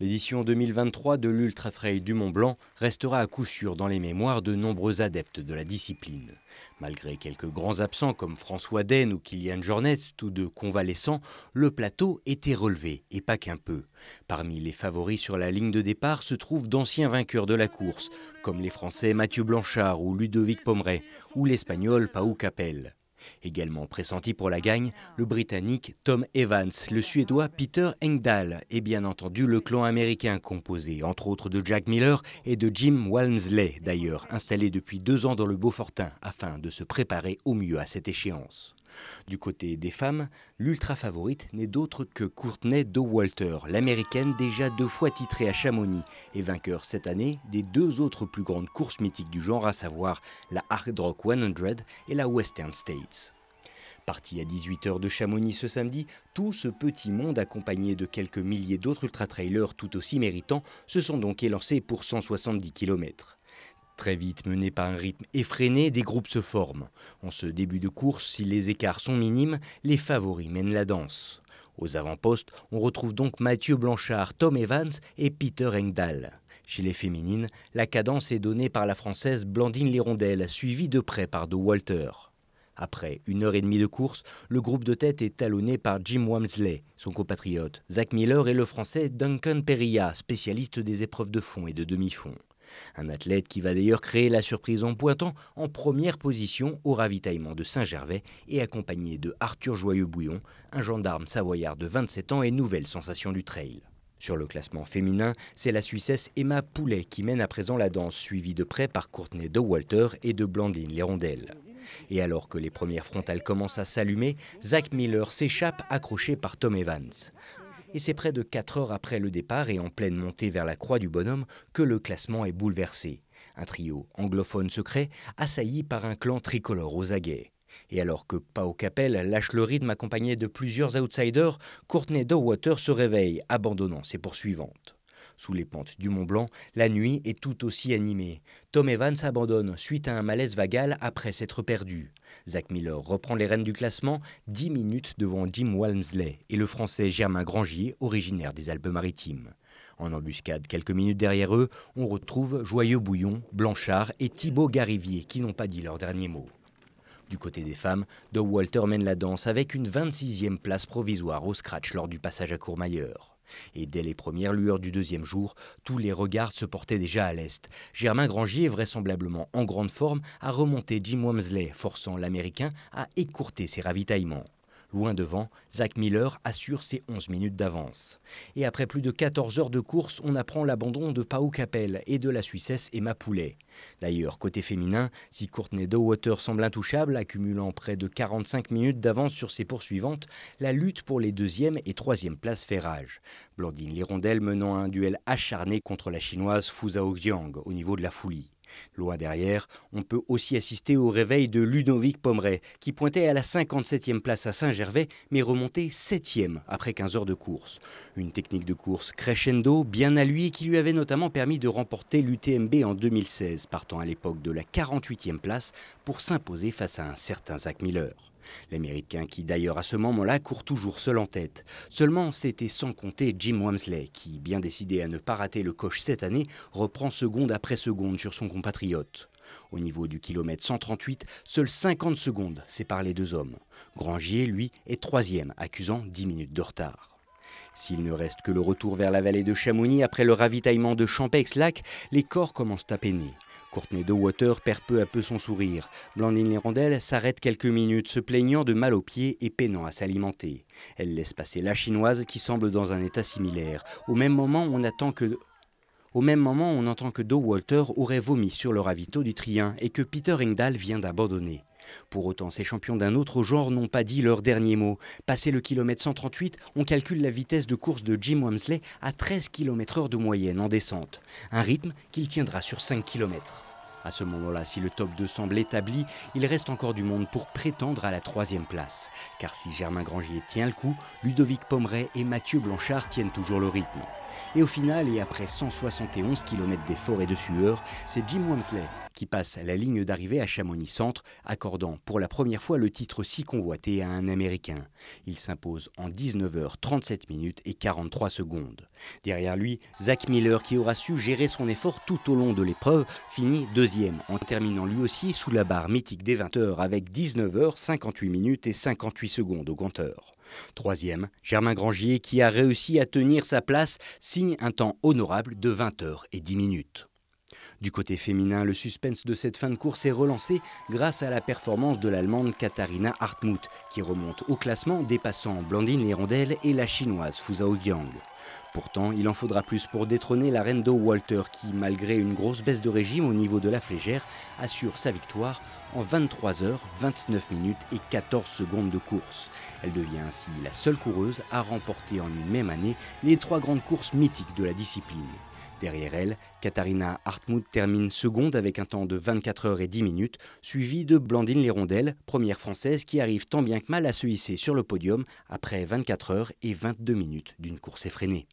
L'édition 2023 de l'Ultra Trail du Mont Blanc restera à coup sûr dans les mémoires de nombreux adeptes de la discipline. Malgré quelques grands absents comme François Dehne ou Kilian Jornet, tous deux convalescents, le plateau était relevé, et pas qu'un peu. Parmi les favoris sur la ligne de départ se trouvent d'anciens vainqueurs de la course, comme les Français Mathieu Blanchard ou Ludovic Pommeret, ou l'Espagnol Pau Capell. Également pressenti pour la gagne, le Britannique Tom Evans, le Suédois Peter Engdahl et bien entendu le clan américain composé entre autres de Jack Miller et de Jim Walmsley, d'ailleurs installé depuis 2 ans dans le Beaufortain afin de se préparer au mieux à cette échéance. Du côté des femmes, l'ultra favorite n'est d'autre que Courtney Dauwalter, l'américaine déjà 2 fois titrée à Chamonix et vainqueur cette année des 2 autres plus grandes courses mythiques du genre, à savoir la Hard Rock 100 et la Western States. Parti à 18 h de Chamonix ce samedi, tout ce petit monde accompagné de quelques milliers d'autres ultra-trailers tout aussi méritants se sont donc élancés pour 170 km. Très vite mené par un rythme effréné, des groupes se forment. En ce début de course, si les écarts sont minimes, les favoris mènent la danse. Aux avant-postes, on retrouve donc Mathieu Blanchard, Tom Evans et Peter Engdahl. Chez les féminines, la cadence est donnée par la Française Blandine Lirondelle, suivie de près par Dauwalter. Après 1h30 de course, le groupe de tête est talonné par Jim Walmsley, son compatriote, Zach Miller et le Français Duncan Perilla, spécialiste des épreuves de fond et de demi-fond. Un athlète qui va d'ailleurs créer la surprise en pointant en première position au ravitaillement de Saint-Gervais et accompagné de Arthur Joyeux-Bouillon, un gendarme savoyard de 27 ans et nouvelle sensation du trail. Sur le classement féminin, c'est la Suissesse Emma Poulet qui mène à présent la danse, suivie de près par Courtney Dauwalter et de Blandine Lirondelle. Et alors que les premières frontales commencent à s'allumer, Zach Miller s'échappe accroché par Tom Evans. Et c'est près de 4 heures après le départ et en pleine montée vers la Croix du Bonhomme que le classement est bouleversé. Un trio anglophone secret assailli par un clan tricolore aux aguets. Et alors que Pau Capell lâche le rythme accompagné de plusieurs outsiders, Courtney Dauwalter se réveille, abandonnant ses poursuivantes. Sous les pentes du Mont Blanc, la nuit est tout aussi animée. Tom Evans abandonne suite à un malaise vagal après s'être perdu. Zach Miller reprend les rênes du classement, 10 minutes devant Jim Walmsley et le Français Germain Grangier, originaire des Alpes-Maritimes. En embuscade, quelques minutes derrière eux, on retrouve Joyeux-Bouillon, Blanchard et Thibaut Garivier qui n'ont pas dit leur dernier mot. Du côté des femmes, Dauwalter mène la danse avec une 26e place provisoire au scratch lors du passage à Courmayeur. Et dès les premières lueurs du 2e jour, tous les regards se portaient déjà à l'est. Germain Grangier, vraisemblablement en grande forme, a remonté Jim Walmsley, forçant l'Américain à écourter ses ravitaillements. Loin devant, Zach Miller assure ses 11 minutes d'avance. Et après plus de 14 heures de course, on apprend l'abandon de Pau Capell et de la Suissesse Emma Poulet. D'ailleurs, côté féminin, si Courtney Dauwalter semble intouchable, accumulant près de 45 minutes d'avance sur ses poursuivantes, la lutte pour les 2e et 3e places fait rage. Blandine Lirondelle menant un duel acharné contre la chinoise Fu Zhaojiang au niveau de la Foulie. Loin derrière, on peut aussi assister au réveil de Ludovic Pommeret, qui pointait à la 57e place à Saint-Gervais, mais remontait 7e après 15 heures de course. Une technique de course crescendo bien à lui qui lui avait notamment permis de remporter l'UTMB en 2016, partant à l'époque de la 48e place pour s'imposer face à un certain Zach Miller. L'Américain qui d'ailleurs à ce moment-là court toujours seul en tête. Seulement c'était sans compter Jim Walmsley qui, bien décidé à ne pas rater le coche cette année, reprend seconde après seconde sur son compatriote. Au niveau du kilomètre 138, seules 50 secondes séparent les 2 hommes. Grangier, lui, est 3e, accusant 10 minutes de retard. S'il ne reste que le retour vers la vallée de Chamonix après le ravitaillement de Champex-Lac, les corps commencent à peiner. Courtney Dauwalter perd peu à peu son sourire. Blandine Lirondelle s'arrête quelques minutes, se plaignant de mal aux pieds et peinant à s'alimenter. Elle laisse passer la chinoise qui semble dans un état similaire. Au même moment, on entend que Dauwalter aurait vomi sur le ravito du Trien et que Peter Engdahl vient d'abandonner. Pour autant, ces champions d'un autre genre n'ont pas dit leur dernier mot. Passé le kilomètre 138, on calcule la vitesse de course de Jim Walmsley à 13 km/h de moyenne en descente. Un rythme qu'il tiendra sur 5 km. À ce moment-là, si le top 2 semble établi, il reste encore du monde pour prétendre à la 3e place. Car si Germain Grangier tient le coup, Ludovic Pommeret et Mathieu Blanchard tiennent toujours le rythme. Et au final, et après 171 km d'efforts et de sueur, c'est Jim Walmsley qui passe la ligne d'arrivée à Chamonix-Centre, accordant pour la première fois le titre si convoité à un Américain. Il s'impose en 19h37 minutes et 43 secondes. Derrière lui, Zach Miller, qui aura su gérer son effort tout au long de l'épreuve, finit deuxième, en terminant lui aussi sous la barre mythique des 20 heures avec 19h58 minutes et 58 secondes au compteur. Troisième, Germain Grangier, qui a réussi à tenir sa place, signe un temps honorable de 20h10. Du côté féminin, le suspense de cette fin de course est relancé grâce à la performance de l'Allemande Katharina Hartmut, qui remonte au classement dépassant Blandine Lérondelle et la Chinoise Fu Zhaojiang. Pourtant, il en faudra plus pour détrôner la reine d'eau Walter qui, malgré une grosse baisse de régime au niveau de la flégère, assure sa victoire en 23h29 et 14 secondes de course. Elle devient ainsi la seule coureuse à remporter en une même année les 3 grandes courses mythiques de la discipline. Derrière elle, Katharina Hartmut termine seconde avec un temps de 24h10, suivie de Blandine Lérondelle, première française qui arrive tant bien que mal à se hisser sur le podium après 24h22 d'une course effrénée.